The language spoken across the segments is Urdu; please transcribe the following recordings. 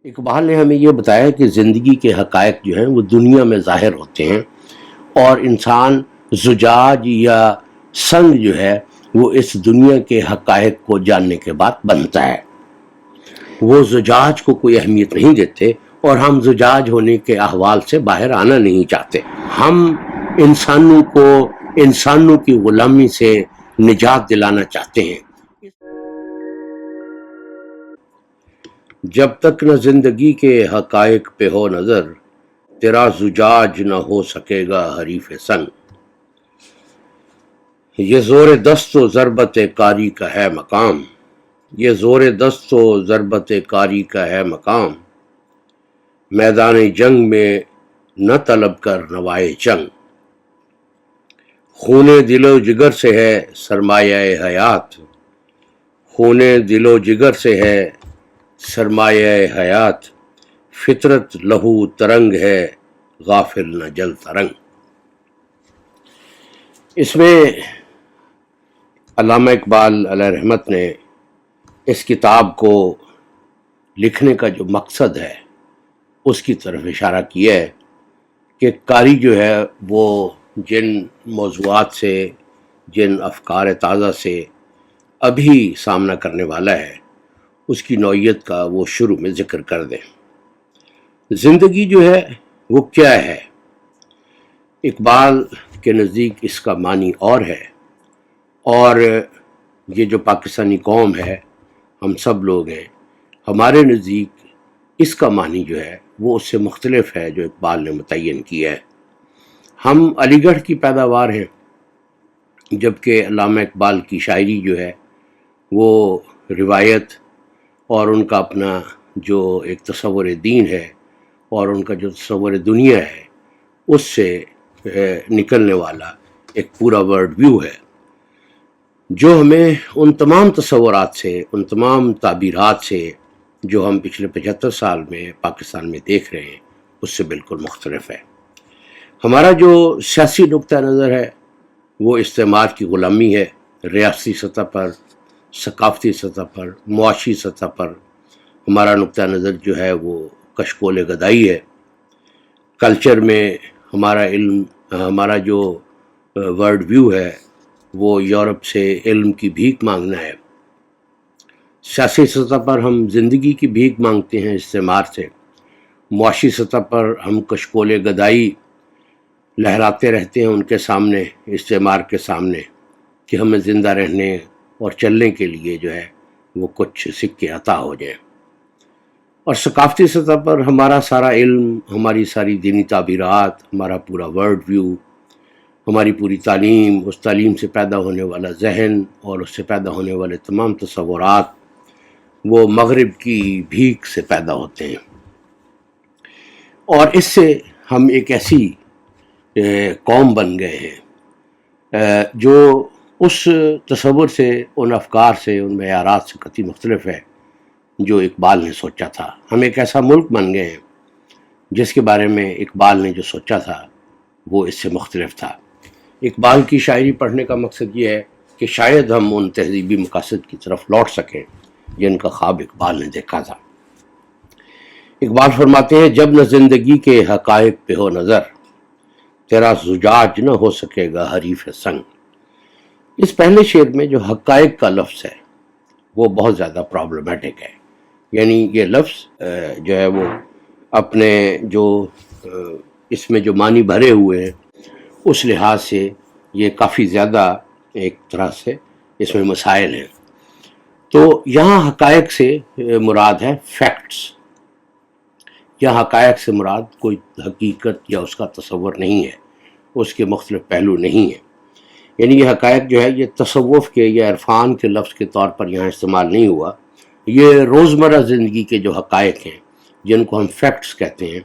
اقبال نے ہمیں یہ بتایا کہ زندگی کے حقائق جو ہیں وہ دنیا میں ظاہر ہوتے ہیں، اور انسان زجاج یا سنگ جو ہے وہ اس دنیا کے حقائق کو جاننے کے بعد بنتا ہے۔ وہ زجاج کو کوئی اہمیت نہیں دیتے، اور ہم زجاج ہونے کے احوال سے باہر آنا نہیں چاہتے۔ ہم انسانوں کی غلامی سے نجات دلانا چاہتے ہیں۔ جب تک نہ زندگی کے حقائق پہ ہو نظر، تیرا زجاج نہ ہو سکے گا حریف سنگ۔ یہ زور دست و ضربت کاری کا ہے مقام، یہ زور دست و ضربت کاری کا ہے مقام، میدان جنگ میں نہ طلب کر نوائے جنگ۔ خون دل و جگر سے ہے سرمایہ حیات، خون دل و جگر سے ہے سرمایہ حیات، فطرت لہو ترنگ ہے غافل نہ جل ترنگ۔ اس میں علامہ اقبال علیہ رحمت نے اس کتاب کو لکھنے کا جو مقصد ہے اس کی طرف اشارہ کیا ہے کہ قاری جو ہے وہ جن موضوعات سے، جن افکار تازہ سے ابھی سامنا کرنے والا ہے اس کی نوعیت کا وہ شروع میں ذکر کر دیں۔ زندگی جو ہے وہ کیا ہے؟ اقبال کے نزدیک اس کا معنی اور ہے، اور یہ جو پاکستانی قوم ہے، ہم سب لوگ ہیں، ہمارے نزدیک اس کا معنی جو ہے وہ اس سے مختلف ہے جو اقبال نے متعین کیا ہے۔ ہم علی گڑھ کی پیداوار ہیں، جبکہ علامہ اقبال کی شاعری جو ہے وہ روایت اور ان کا اپنا جو ایک تصور دین ہے اور ان کا جو تصور دنیا ہے اس سے نکلنے والا ایک پورا ورلڈ ویو ہے، جو ہمیں ان تمام تصورات سے، ان تمام تعبیرات سے جو ہم پچھلے 75 سال میں پاکستان میں دیکھ رہے ہیں اس سے بالکل مختلف ہے۔ ہمارا جو سیاسی نقطہ نظر ہے وہ استعمار کی غلامی ہے، ریاستی سطح پر، ثقافتی سطح پر، معاشی سطح پر ہمارا نقطہ نظر جو ہے وہ کشکول گدائی ہے۔ کلچر میں ہمارا علم، ہمارا جو ورلڈ ویو ہے وہ یورپ سے علم کی بھیک مانگنا ہے۔ سیاسی سطح پر ہم زندگی کی بھیک مانگتے ہیں استعمار سے، معاشی سطح پر ہم کشکول گدائی لہراتے رہتے ہیں ان کے سامنے، استعمار کے سامنے، کہ ہمیں زندہ رہنے اور چلنے کے لیے جو ہے وہ کچھ سکے عطا ہو جائیں۔ اور ثقافتی سطح پر ہمارا سارا علم، ہماری ساری دینی تعبیرات، ہمارا پورا ورلڈ ویو، ہماری پوری تعلیم، اس تعلیم سے پیدا ہونے والا ذہن اور اس سے پیدا ہونے والے تمام تصورات وہ مغرب کی بھیک سے پیدا ہوتے ہیں، اور اس سے ہم ایک ایسی قوم بن گئے ہیں جو اس تصور سے، ان افکار سے، ان معیارات سے قطعی مختلف ہے جو اقبال نے سوچا تھا۔ ہم ایک ایسا ملک بن گئے ہیں جس کے بارے میں اقبال نے جو سوچا تھا وہ اس سے مختلف تھا۔ اقبال کی شاعری پڑھنے کا مقصد یہ ہے کہ شاید ہم ان تہذیبی مقاصد کی طرف لوٹ سکیں جن کا خواب اقبال نے دیکھا تھا۔ اقبال فرماتے ہیں، جب نہ زندگی کے حقائق پہ ہو نظر، تیرا زجاج نہ ہو سکے گا حریف سنگ۔ اس پہلے شعر میں جو حقائق کا لفظ ہے وہ بہت زیادہ پرابلمیٹک ہے، یعنی یہ لفظ جو ہے وہ اپنے جو اس میں جو معنی بھرے ہوئے ہیں اس لحاظ سے یہ کافی زیادہ ایک طرح سے اس میں مسائل ہیں۔ تو یہاں حقائق سے مراد ہے فیکٹس، یا حقائق سے مراد کوئی حقیقت یا اس کا تصور نہیں ہے، اس کے مختلف پہلو نہیں ہیں۔ یعنی یہ حقائق جو ہے یہ تصوف کے یا عرفان کے لفظ کے طور پر یہاں استعمال نہیں ہوا، یہ روزمرہ زندگی کے جو حقائق ہیں جن کو ہم فیکٹس کہتے ہیں،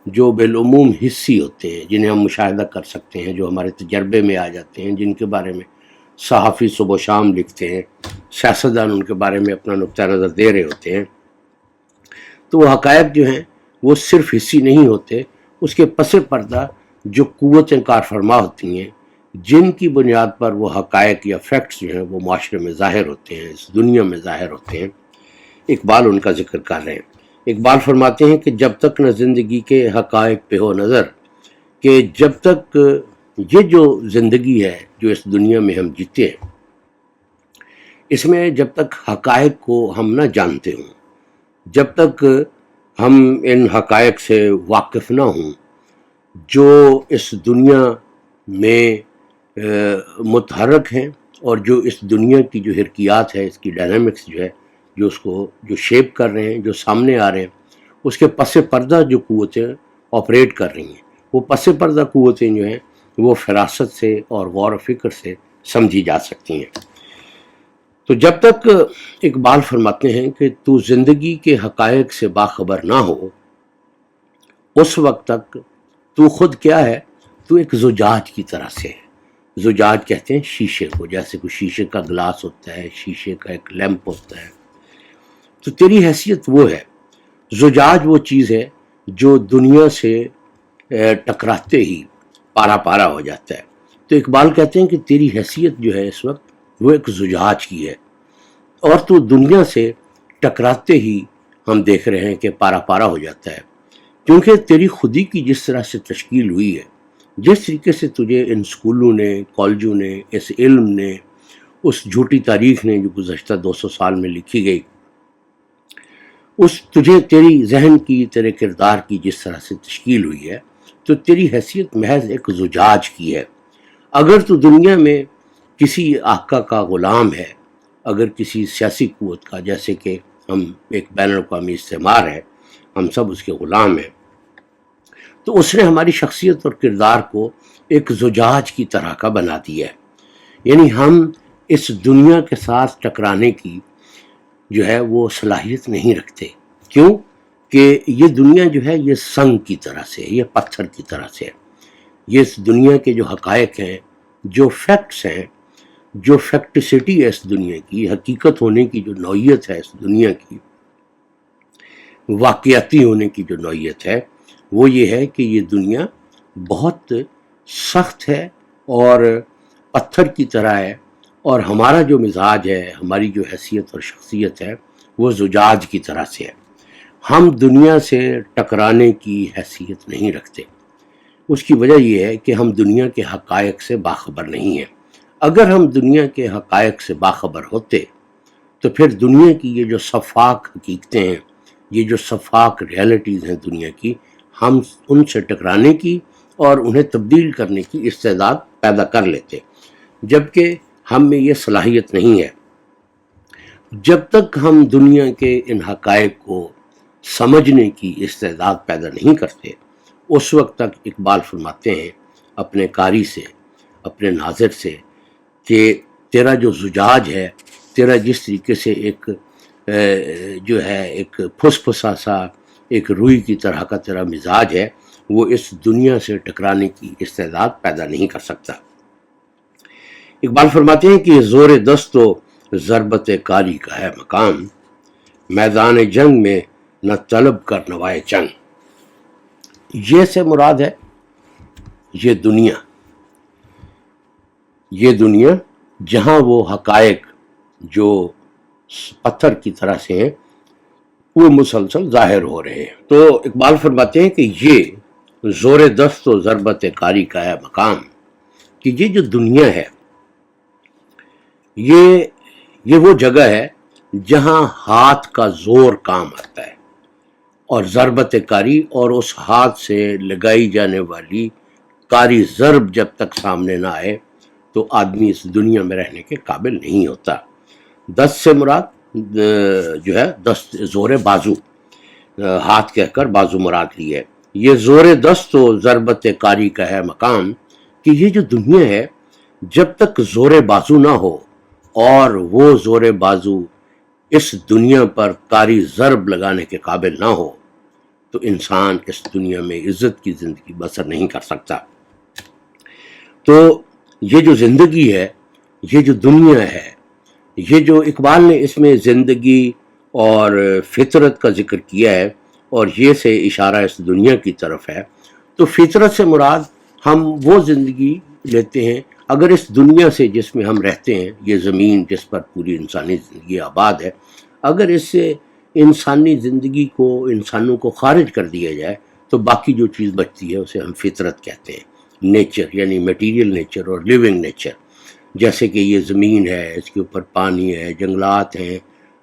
جو بالعموم حسی ہوتے ہیں، جنہیں ہم مشاہدہ کر سکتے ہیں، جو ہمارے تجربے میں آ جاتے ہیں، جن کے بارے میں صحافی صبح و شام لکھتے ہیں، سیاستدان ان کے بارے میں اپنا نقطہ نظر دے رہے ہوتے ہیں، تو وہ حقائق جو ہیں وہ صرف حسی نہیں ہوتے، اس کے پس پردہ جو قوتیں کار فرما ہوتی ہیں جن کی بنیاد پر وہ حقائق یا فیکٹس جو ہیں وہ معاشرے میں ظاہر ہوتے ہیں، اس دنیا میں ظاہر ہوتے ہیں، اقبال ان کا ذکر کر رہے ہیں۔ اقبال فرماتے ہیں کہ جب تک نہ زندگی کے حقائق پہ ہو نظر، کہ جب تک یہ جو زندگی ہے جو اس دنیا میں ہم جیتے ہیں، اس میں جب تک حقائق کو ہم نہ جانتے ہوں، جب تک ہم ان حقائق سے واقف نہ ہوں جو اس دنیا میں متحرک ہیں، اور جو اس دنیا کی جو حرکیات ہے، اس کی ڈائنامکس جو ہے، جو اس کو جو شیپ کر رہے ہیں، جو سامنے آ رہے ہیں، اس کے پس پردہ جو قوتیں آپریٹ کر رہی ہیں، وہ پس پردہ قوتیں جو ہیں وہ فراست سے اور غور و فکر سے سمجھی جا سکتی ہیں۔ تو جب تک اقبال فرماتے ہیں کہ تو زندگی کے حقائق سے باخبر نہ ہو، اس وقت تک تو خود کیا ہے؟ تو ایک زجاج کی طرح سے ہے۔ زجاج کہتے ہیں شیشے کو، جیسے کوئی شیشے کا گلاس ہوتا ہے، شیشے کا ایک لیمپ ہوتا ہے، تو تیری حیثیت وہ ہے۔ زجاج وہ چیز ہے جو دنیا سے ٹکراتے ہی پارا پارا ہو جاتا ہے۔ تو اقبال کہتے ہیں کہ تیری حیثیت جو ہے اس وقت وہ ایک زجاج کی ہے، اور تو دنیا سے ٹکراتے ہی ہم دیکھ رہے ہیں کہ پارا پارا ہو جاتا ہے، کیونکہ تیری خودی کی جس طرح سے تشکیل ہوئی ہے، جس طریقے سے تجھے ان سکولوں نے، کالجوں نے، اس علم نے، اس جھوٹی تاریخ نے جو گزشتہ 200 سال میں لکھی گئی، اس تجھے تیری ذہن کی، تیرے کردار کی جس طرح سے تشکیل ہوئی ہے، تو تیری حیثیت محض ایک زجاج کی ہے۔ اگر تو دنیا میں کسی آقا کا غلام ہے، اگر کسی سیاسی قوت کا، جیسے کہ ہم ایک بین الاقوامی استعمار ہے، ہم سب اس کے غلام ہیں، تو اس نے ہماری شخصیت اور کردار کو ایک زجاج کی طرح کا بنا دیا ہے۔ یعنی ہم اس دنیا کے ساتھ ٹکرانے کی جو ہے وہ صلاحیت نہیں رکھتے۔ کیوں؟ کہ یہ دنیا جو ہے یہ سنگ کی طرح سے، یہ پتھر کی طرح سے ہے۔ یہ اس دنیا کے جو حقائق ہیں، جو فیکٹس ہیں، جو فیکٹسٹی ہے اس دنیا کی، حقیقت ہونے کی جو نوعیت ہے اس دنیا کی، واقعاتی ہونے کی جو نوعیت ہے، وہ یہ ہے کہ یہ دنیا بہت سخت ہے اور پتھر کی طرح ہے، اور ہمارا جو مزاج ہے، ہماری جو حیثیت اور شخصیت ہے، وہ زجاج کی طرح سے ہے۔ ہم دنیا سے ٹکرانے کی حیثیت نہیں رکھتے۔ اس کی وجہ یہ ہے کہ ہم دنیا کے حقائق سے باخبر نہیں ہیں۔ اگر ہم دنیا کے حقائق سے باخبر ہوتے تو پھر دنیا کی یہ جو شفاف حقیقتیں ہیں، یہ جو شفاف ریالٹیز ہیں دنیا کی، ہم ان سے ٹکرانے کی اور انہیں تبدیل کرنے کی استعداد پیدا کر لیتے، جبکہ ہم میں یہ صلاحیت نہیں ہے۔ جب تک ہم دنیا کے ان حقائق کو سمجھنے کی استعداد پیدا نہیں کرتے، اس وقت تک اقبال فرماتے ہیں اپنے قاری سے، اپنے ناظر سے، کہ تیرا جو زجاج ہے، تیرا جس طریقے سے ایک جو ہے ایک پھس پھسا سا ایک روئی کی طرح کا تیرا مزاج ہے، وہ اس دنیا سے ٹکرانے کی استعداد پیدا نہیں کر سکتا۔ اقبال فرماتے ہیں کہ زور دست و ضربت کاری کا ہے مقام، میدان جنگ میں نہ طلب کر نوائے جنگ۔ یہ سے مراد ہے یہ دنیا جہاں وہ حقائق جو پتھر کی طرح سے ہیں وہ مسلسل ظاہر ہو رہے ہیں۔ تو اقبال فرماتے ہیں کہ یہ زور دست و ضربت کاری کا ہے مقام، کہ یہ جو دنیا ہے یہ وہ جگہ ہے جہاں ہاتھ کا زور کام آتا ہے، اور ضربت کاری، اور اس ہاتھ سے لگائی جانے والی کاری ضرب جب تک سامنے نہ آئے تو آدمی اس دنیا میں رہنے کے قابل نہیں ہوتا۔ دست سے مراد جو ہے دست زور بازو، ہاتھ کہہ کر بازو مراد لی ہے۔ یہ زور دست و ضربت کاری کا ہے مقام، کہ یہ جو دنیا ہے جب تک زور بازو نہ ہو، اور وہ زور بازو اس دنیا پر کاری ضرب لگانے کے قابل نہ ہو، تو انسان اس دنیا میں عزت کی زندگی بسر نہیں کر سکتا۔ تو یہ جو زندگی ہے، یہ جو دنیا ہے، یہ جو اقبال نے اس میں زندگی اور فطرت کا ذکر کیا ہے، اور یہ سے اشارہ اس دنیا کی طرف ہے، تو فطرت سے مراد ہم وہ زندگی لیتے ہیں۔ اگر اس دنیا سے جس میں ہم رہتے ہیں، یہ زمین جس پر پوری انسانی زندگی آباد ہے، اگر اس سے انسانی زندگی کو، انسانوں کو خارج کر دیا جائے تو باقی جو چیز بچتی ہے اسے ہم فطرت کہتے ہیں، نیچر یعنی میٹیریل نیچر اور لیونگ نیچر. جیسے کہ یہ زمین ہے، اس کے اوپر پانی ہے، جنگلات ہیں،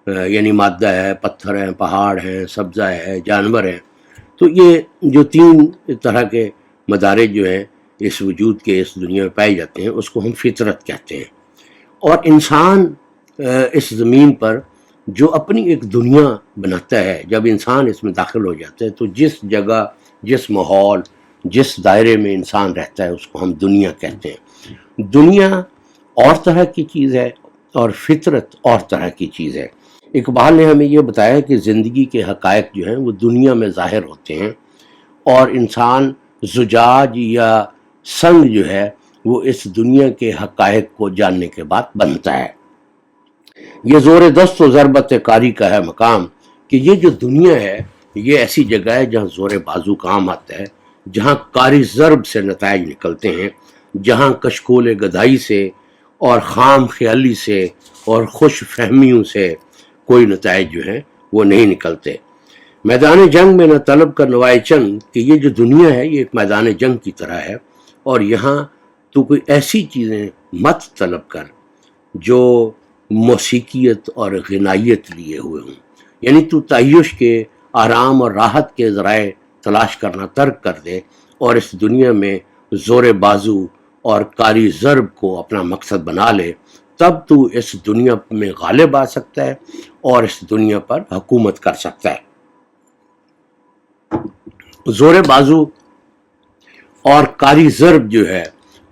یعنی مادہ ہے، پتھر ہیں، پہاڑ ہیں، سبزہ ہے، جانور ہیں. تو یہ جو تین طرح کے مدارج جو ہیں اس وجود کے، اس دنیا میں پائے جاتے ہیں، اس کو ہم فطرت کہتے ہیں. اور انسان اس زمین پر جو اپنی ایک دنیا بناتا ہے، جب انسان اس میں داخل ہو جاتا ہے تو جس جگہ، جس ماحول، جس دائرے میں انسان رہتا ہے اس کو ہم دنیا کہتے ہیں. دنیا اور طرح کی چیز ہے اور فطرت اور طرح کی چیز ہے. اقبال نے ہمیں یہ بتایا کہ زندگی کے حقائق جو ہیں وہ دنیا میں ظاہر ہوتے ہیں، اور انسان زجاج یا سنگ جو ہے وہ اس دنیا کے حقائق کو جاننے کے بعد بنتا ہے. یہ زور دست و ضربت کاری کا ہے مقام کہ یہ جو دنیا ہے یہ ایسی جگہ ہے جہاں زور بازو کام آتا ہے، جہاں کاری ضرب سے نتائج نکلتے ہیں، جہاں کشکول گدائی سے اور خام خیالی سے اور خوش فہمیوں سے کوئی نتائج جو ہیں وہ نہیں نکلتے. میدان جنگ میں نہ طلب کر نوائے چنگ، کہ یہ جو دنیا ہے یہ ایک میدان جنگ کی طرح ہے، اور یہاں تو کوئی ایسی چیزیں مت طلب کر جو موسیقیت اور غنائیت لیے ہوئے ہوں. یعنی تو تعیش کے، آرام اور راحت کے ذرائع تلاش کرنا ترک کر دے اور اس دنیا میں زور بازو اور کاری ضرب کو اپنا مقصد بنا لے، تب تو اس دنیا میں غالب آ سکتا ہے اور اس دنیا پر حکومت کر سکتا ہے. زور بازو اور کاری ضرب جو ہے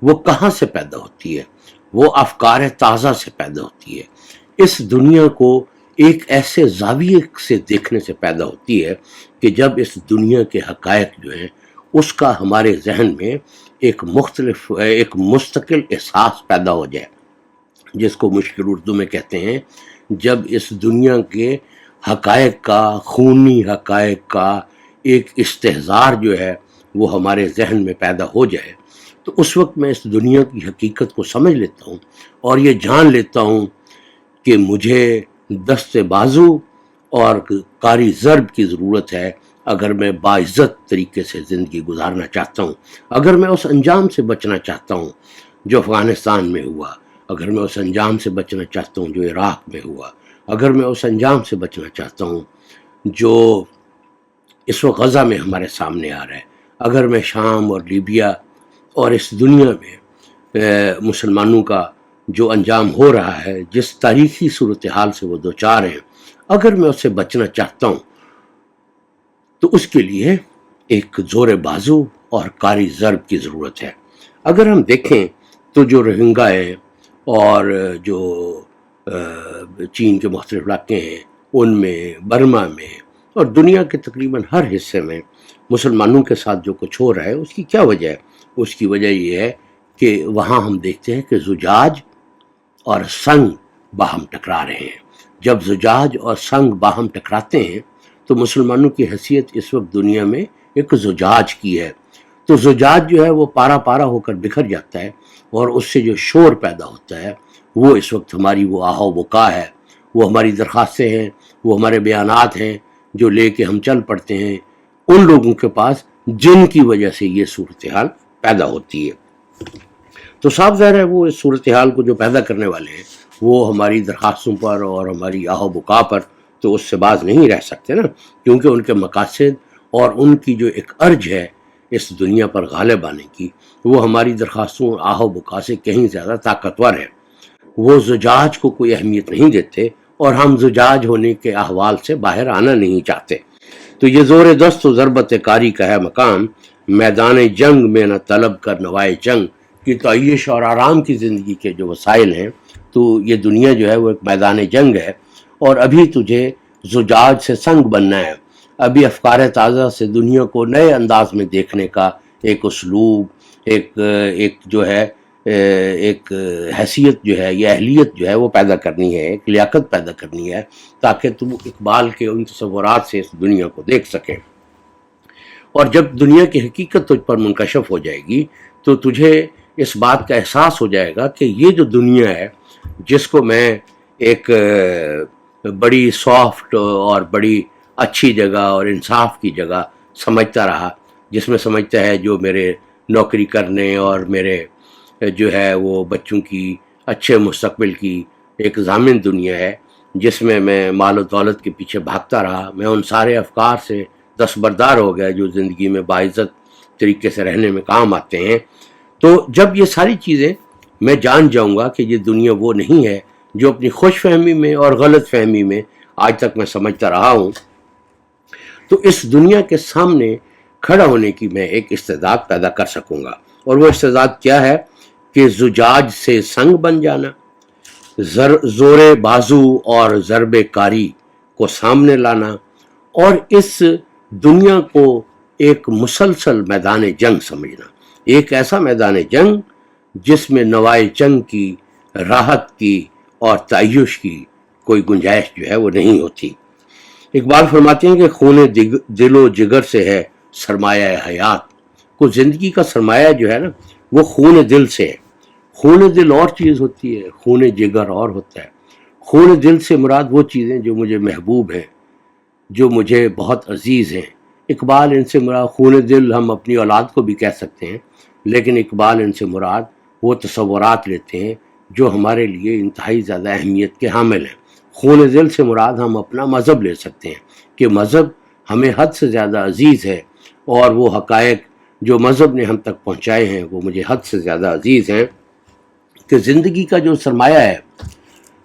وہ کہاں سے پیدا ہوتی ہے؟ وہ افکار تازہ سے پیدا ہوتی ہے. اس دنیا کو ایک ایسے زاویے سے دیکھنے سے پیدا ہوتی ہے کہ جب اس دنیا کے حقائق جو ہیں اس کا ہمارے ذہن میں ایک مستقل احساس پیدا ہو جائے، جس کو مشکل اردو میں کہتے ہیں جب اس دنیا کے حقائق کا، خونی حقائق کا ایک استحضار جو ہے وہ ہمارے ذہن میں پیدا ہو جائے، تو اس وقت میں اس دنیا کی حقیقت کو سمجھ لیتا ہوں اور یہ جان لیتا ہوں کہ مجھے دست بازو اور کاری ضرب کی ضرورت ہے اگر میں باعزت طریقے سے زندگی گزارنا چاہتا ہوں، اگر میں اس انجام سے بچنا چاہتا ہوں جو افغانستان میں ہوا، اگر میں اس انجام سے بچنا چاہتا ہوں جو عراق میں ہوا، اگر میں اس انجام سے بچنا چاہتا ہوں جو اس وقت غزہ میں ہمارے سامنے آ رہا ہے، اگر میں شام اور لیبیا اور اس دنیا میں مسلمانوں کا جو انجام ہو رہا ہے، جس تاریخی صورتحال سے وہ دوچار ہیں، اگر میں اس سے بچنا چاہتا ہوں تو اس کے لیے ایک زور بازو اور کاری ضرب کی ضرورت ہے. اگر ہم دیکھیں تو جو روہنگا ہیں اور جو چین کے مختلف علاقے ہیں ان میں، برما میں اور دنیا کے تقریباً ہر حصے میں مسلمانوں کے ساتھ جو کچھ ہو رہا ہے، اس کی کیا وجہ ہے؟ اس کی وجہ یہ ہے کہ وہاں ہم دیکھتے ہیں کہ زجاج اور سنگ باہم ٹکرا رہے ہیں. جب زجاج اور سنگ باہم ٹکراتے ہیں تو مسلمانوں کی حیثیت اس وقت دنیا میں ایک زجاج کی ہے. تو زجاج جو ہے وہ پارا پارا ہو کر بکھر جاتا ہے، اور اس سے جو شور پیدا ہوتا ہے وہ اس وقت ہماری وہ آہو بکا ہے، وہ ہماری درخواستیں ہیں، وہ ہمارے بیانات ہیں جو لے کے ہم چل پڑتے ہیں ان لوگوں کے پاس جن کی وجہ سے یہ صورتحال پیدا ہوتی ہے. تو صاف ظاہر ہے وہ اس صورتحال کو جو پیدا کرنے والے ہیں وہ ہماری درخواستوں پر اور ہماری آہو بکا پر تو اس سے باز نہیں رہ سکتے نا، کیونکہ ان کے مقاصد اور ان کی جو ایک ارج ہے اس دنیا پر غالب آنے کی، وہ ہماری درخواستوں اور آہو بکا سے کہیں زیادہ طاقتور ہے. وہ زجاج کو کوئی اہمیت نہیں دیتے اور ہم زجاج ہونے کے احوال سے باہر آنا نہیں چاہتے. تو یہ زور دست و ضربت کاری کا ہے مقام، میدان جنگ میں نہ طلب کر نوائے جنگ، کی تعیش اور آرام کی زندگی کے جو وسائل ہیں، تو یہ دنیا جو ہے وہ ایک میدان جنگ ہے، اور ابھی تجھے زجاج سے سنگ بننا ہے. ابھی افکار تازہ سے دنیا کو نئے انداز میں دیکھنے کا ایک اسلوب، ایک جو ہے ایک حیثیت جو ہے یا اہلیت جو ہے وہ پیدا کرنی ہے، ایک لیاقت پیدا کرنی ہے، تاکہ تم اقبال کے ان تصورات سے اس دنیا کو دیکھ سکیں. اور جب دنیا کی حقیقت تجھ پر منکشف ہو جائے گی تو تجھے اس بات کا احساس ہو جائے گا کہ یہ جو دنیا ہے جس کو میں ایک بڑی سافٹ اور بڑی اچھی جگہ اور انصاف کی جگہ سمجھتا رہا، جس میں سمجھتا ہے جو میرے نوکری کرنے اور میرے جو ہے وہ بچوں کی اچھے مستقبل کی ایک ضامن دنیا ہے، جس میں میں مال و دولت کے پیچھے بھاگتا رہا۔ میں ان سارے افکار سے دستبردار ہو گیا جو زندگی میں باعزت طریقے سے رہنے میں کام آتے ہیں۔ تو جب یہ ساری چیزیں میں جان جاؤں گا کہ یہ دنیا وہ نہیں ہے جو اپنی خوش فہمی میں اور غلط فہمی میں آج تک میں سمجھتا رہا ہوں، تو اس دنیا کے سامنے کھڑا ہونے کی میں ایک استعداد پیدا کر سکوں گا۔ اور وہ استعداد کیا ہے کہ زجاج سے سنگ بن جانا، زور بازو اور ضرب کاری کو سامنے لانا، اور اس دنیا کو ایک مسلسل میدان جنگ سمجھنا، ایک ایسا میدان جنگ جس میں نوائے جنگ کی، راحت کی اور تعیش کی کوئی گنجائش جو ہے وہ نہیں ہوتی۔ اقبال فرماتے ہیں کہ خون دل و جگر سے ہے سرمایہ حیات۔ کو زندگی کا سرمایہ جو ہے نا وہ خون دل سے ہے۔ خون دل اور چیز ہوتی ہے، خون جگر اور ہوتا ہے۔ خون دل سے مراد وہ چیزیں جو مجھے محبوب ہیں، جو مجھے بہت عزیز ہیں۔ اقبال ان سے مراد خون دل ہم اپنی اولاد کو بھی کہہ سکتے ہیں، لیکن اقبال ان سے مراد وہ تصورات لیتے ہیں جو ہمارے لیے انتہائی زیادہ اہمیت کے حامل ہیں۔ خون دل سے مراد ہم اپنا مذہب لے سکتے ہیں کہ مذہب ہمیں حد سے زیادہ عزیز ہے، اور وہ حقائق جو مذہب نے ہم تک پہنچائے ہیں وہ مجھے حد سے زیادہ عزیز ہیں، کہ زندگی کا جو سرمایہ ہے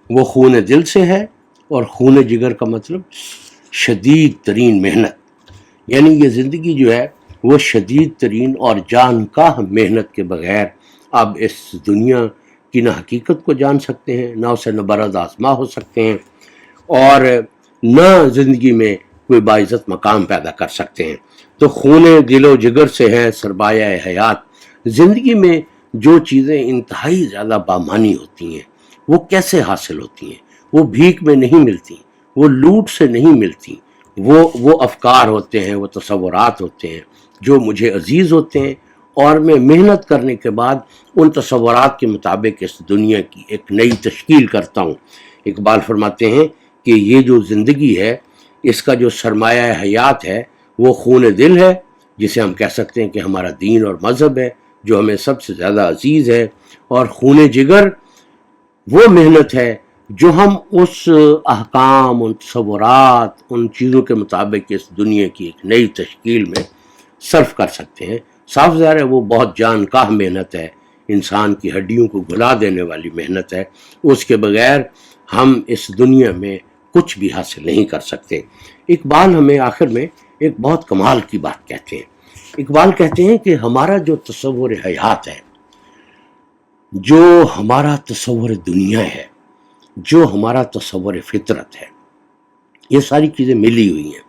وہ خون دل سے ہے، اور خون جگر کا مطلب شدید ترین محنت، یعنی یہ زندگی جو ہے وہ شدید ترین اور جان کا محنت کے بغیر اب اس دنیا کی نہ حقیقت کو جان سکتے ہیں، نہ اسے نبرد آزما ہو سکتے ہیں، اور نہ زندگی میں کوئی باعزت مقام پیدا کر سکتے ہیں۔ تو خون دل و جگر سے ہے سرمایہ حیات۔ زندگی میں جو چیزیں انتہائی زیادہ بامانی ہوتی ہیں وہ کیسے حاصل ہوتی ہیں؟ وہ بھیک میں نہیں ملتی، وہ لوٹ سے نہیں ملتی، وہ افکار ہوتے ہیں، وہ تصورات ہوتے ہیں جو مجھے عزیز ہوتے ہیں، اور میں محنت کرنے کے بعد ان تصورات کے مطابق اس دنیا کی ایک نئی تشکیل کرتا ہوں۔ اقبال فرماتے ہیں کہ یہ جو زندگی ہے اس کا جو سرمایہ حیات ہے وہ خون دل ہے، جسے ہم کہہ سکتے ہیں کہ ہمارا دین اور مذہب ہے جو ہمیں سب سے زیادہ عزیز ہے، اور خون جگر وہ محنت ہے جو ہم اس احکام، ان تصورات، ان چیزوں کے مطابق اس دنیا کی ایک نئی تشکیل میں صرف کر سکتے ہیں۔ صاف ظاہر ہے وہ بہت جان کا محنت ہے، انسان کی ہڈیوں کو گلا دینے والی محنت ہے، اس کے بغیر ہم اس دنیا میں کچھ بھی حاصل نہیں کر سکتے۔ اقبال ہمیں آخر میں ایک بہت کمال کی بات کہتے ہیں۔ اقبال کہتے ہیں کہ ہمارا جو تصور حیات ہے، جو ہمارا تصور دنیا ہے، جو ہمارا تصور فطرت ہے، یہ ساری چیزیں ملی ہوئی ہیں۔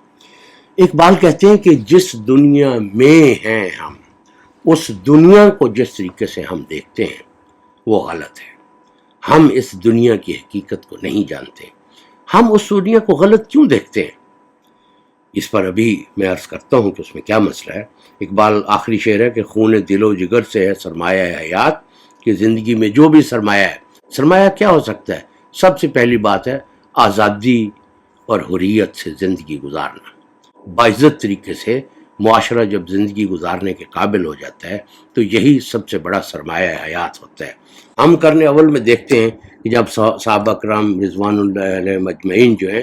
اقبال کہتے ہیں کہ جس دنیا میں ہیں ہم، اس دنیا کو جس طریقے سے ہم دیکھتے ہیں وہ غلط ہے۔ ہم اس دنیا کی حقیقت کو نہیں جانتے۔ ہم اس دنیا کو غلط کیوں دیکھتے ہیں؟ اس پر ابھی میں عرض کرتا ہوں کہ اس میں کیا مسئلہ ہے۔ اقبال آخری شعر ہے کہ خون دل و جگر سے ہے سرمایہ حیات، کہ زندگی میں جو بھی سرمایہ ہے، سرمایہ کیا ہو سکتا ہے؟ سب سے پہلی بات ہے آزادی اور حریت سے زندگی گزارنا، باعزت طریقے سے معاشرہ جب زندگی گزارنے کے قابل ہو جاتا ہے تو یہی سب سے بڑا سرمایہ حیات ہوتا ہے۔ ہم کرنے اول میں دیکھتے ہیں کہ جب صحابہ کرام رضوان اللہ علیہ مجمعین جو ہیں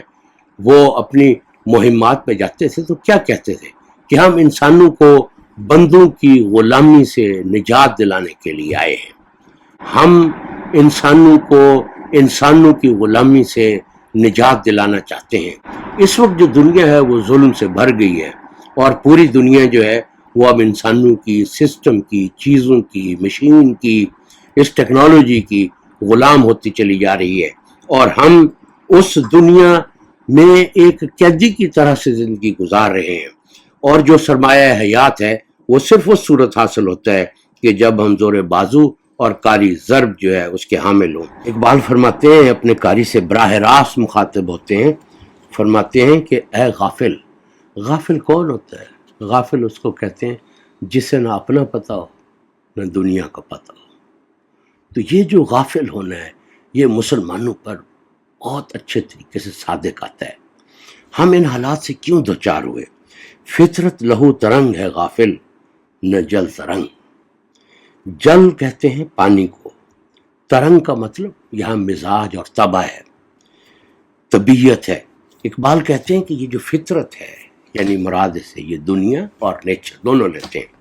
وہ اپنی مہمات پہ جاتے تھے تو کیا کہتے تھے کہ ہم انسانوں کو بندوں کی غلامی سے نجات دلانے کے لیے آئے ہیں، ہم انسانوں کی غلامی سے نجات دلانا چاہتے ہیں۔ اس وقت جو دنیا ہے وہ ظلم سے بھر گئی ہے، اور پوری دنیا جو ہے وہ اب انسانوں کی، سسٹم کی، چیزوں کی، مشین کی، اس ٹیکنالوجی کی غلام ہوتی چلی جا رہی ہے، اور ہم اس دنیا میں ایک قیدی کی طرح سے زندگی گزار رہے ہیں۔ اور جو سرمایہ حیات ہے وہ صرف اس صورت حاصل ہوتا ہے کہ جب ہم زور بازو اور کاری ضرب جو ہے اس کے حامل ہوں۔ اقبال فرماتے ہیں، اپنے کاری سے براہ راست مخاطب ہوتے ہیں، فرماتے ہیں کہ اے غافل۔ غافل کون ہوتا ہے؟ غافل اس کو کہتے ہیں جسے نہ اپنا پتہ ہو نہ دنیا کا پتہ ہو۔ تو یہ جو غافل ہونا ہے یہ مسلمانوں پر بہت اچھے طریقے سے صادق آتا ہے۔ ہم ان حالات سے کیوں دوچار ہوئے؟ فطرت لہو ترنگ ہے غافل، نہ جل ترنگ۔ جل کہتے ہیں پانی کو، ترنگ کا مطلب یہاں مزاج اور طبع ہے، طبیعت ہے۔ اقبال کہتے ہیں کہ یہ جو فطرت ہے، یعنی مراد سے یہ دنیا اور نیچر دونوں لیتے ہیں۔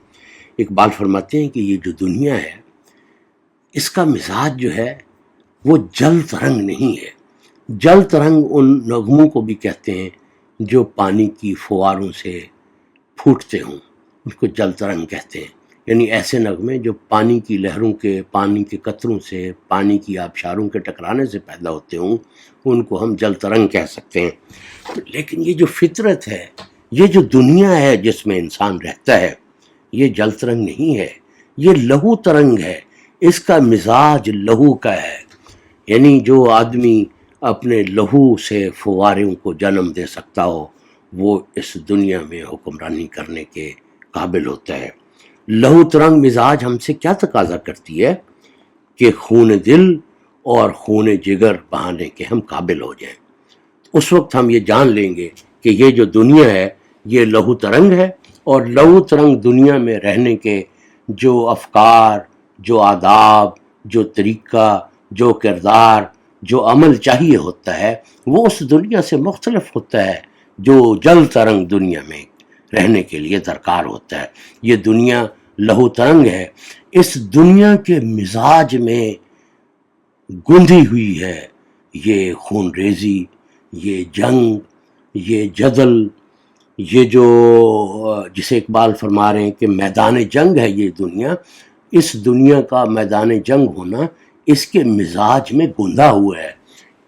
اقبال فرماتے ہیں کہ یہ جو دنیا ہے، اس کا مزاج جو ہے وہ جل ترنگ نہیں ہے۔ جل ترنگ ان نغموں کو بھی کہتے ہیں جو پانی کی فواروں سے پھوٹتے ہوں، ان کو جل ترنگ کہتے ہیں۔ یعنی ایسے نغمے جو پانی کی لہروں کے، پانی کے قطروں سے، پانی کی آبشاروں کے ٹکرانے سے پیدا ہوتے ہوں، ان کو ہم جل ترنگ کہہ سکتے ہیں۔ لیکن یہ جو فطرت ہے، یہ جو دنیا ہے جس میں انسان رہتا ہے، یہ جل ترنگ نہیں ہے، یہ لہو ترنگ ہے۔ اس کا مزاج لہو کا ہے، یعنی جو آدمی اپنے لہو سے فواروں کو جنم دے سکتا ہو، وہ اس دنیا میں حکمرانی کرنے کے قابل ہوتا ہے۔ لہو ترنگ مزاج ہم سے کیا تقاضا کرتی ہے کہ خون دل اور خون جگر بہانے کے ہم قابل ہو جائیں۔ اس وقت ہم یہ جان لیں گے کہ یہ جو دنیا ہے یہ لہو ترنگ ہے، اور لہو ترنگ دنیا میں رہنے کے جو افکار، جو آداب، جو طریقہ، جو کردار، جو عمل چاہیے ہوتا ہے، وہ اس دنیا سے مختلف ہوتا ہے جو جل ترنگ دنیا میں رہنے کے لیے درکار ہوتا ہے۔ یہ دنیا لہو ترنگ ہے، اس دنیا کے مزاج میں گندھی ہوئی ہے یہ خون ریزی، یہ جنگ، یہ جدل، یہ جو جسے اقبال فرما رہے ہیں کہ میدان جنگ ہے یہ دنیا۔ اس دنیا کا میدان جنگ ہونا اس کے مزاج میں گندھا ہوا ہے۔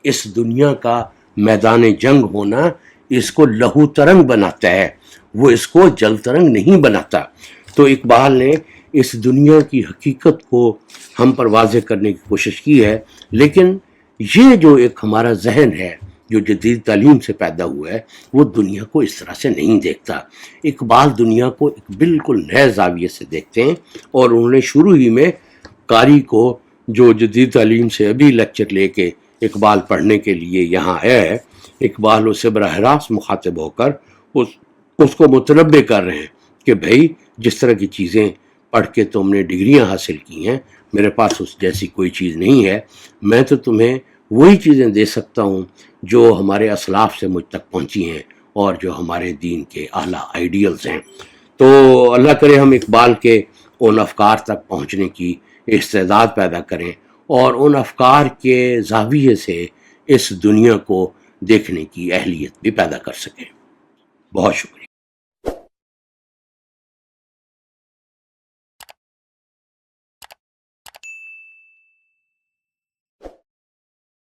اس دنیا کا میدان جنگ ہونا اس کو لہو ترنگ بناتا ہے، وہ اس کو جل ترنگ نہیں بناتا۔ تو اقبال نے اس دنیا کی حقیقت کو ہم پر واضح کرنے کی کوشش کی ہے، لیکن یہ جو ایک ہمارا ذہن ہے جو جدید تعلیم سے پیدا ہوا ہے، وہ دنیا کو اس طرح سے نہیں دیکھتا۔ اقبال دنیا کو ایک بالکل نئے زاویے سے دیکھتے ہیں، اور انہوں نے شروع ہی میں قاری کو جو جدید تعلیم سے ابھی لیکچر لے کے اقبال پڑھنے کے لیے یہاں آیا ہے، اقبال اسے براہ راست مخاطب ہو کر اس کو متنبع کر رہے ہیں کہ بھائی جس طرح کی چیزیں پڑھ کے تم نے ڈگریاں حاصل کی ہیں، میرے پاس اس جیسی کوئی چیز نہیں ہے۔ میں تو تمہیں وہی چیزیں دے سکتا ہوں جو ہمارے اسلاف سے مجھ تک پہنچی ہیں اور جو ہمارے دین کے اعلیٰ آئیڈیلز ہیں۔ تو اللہ کرے ہم اقبال کے ان افکار تک پہنچنے کی استعداد پیدا کریں، اور ان افکار کے زاویے سے اس دنیا کو دیکھنے کی اہلیت بھی پیدا کر سکیں۔ بہت شکریہ۔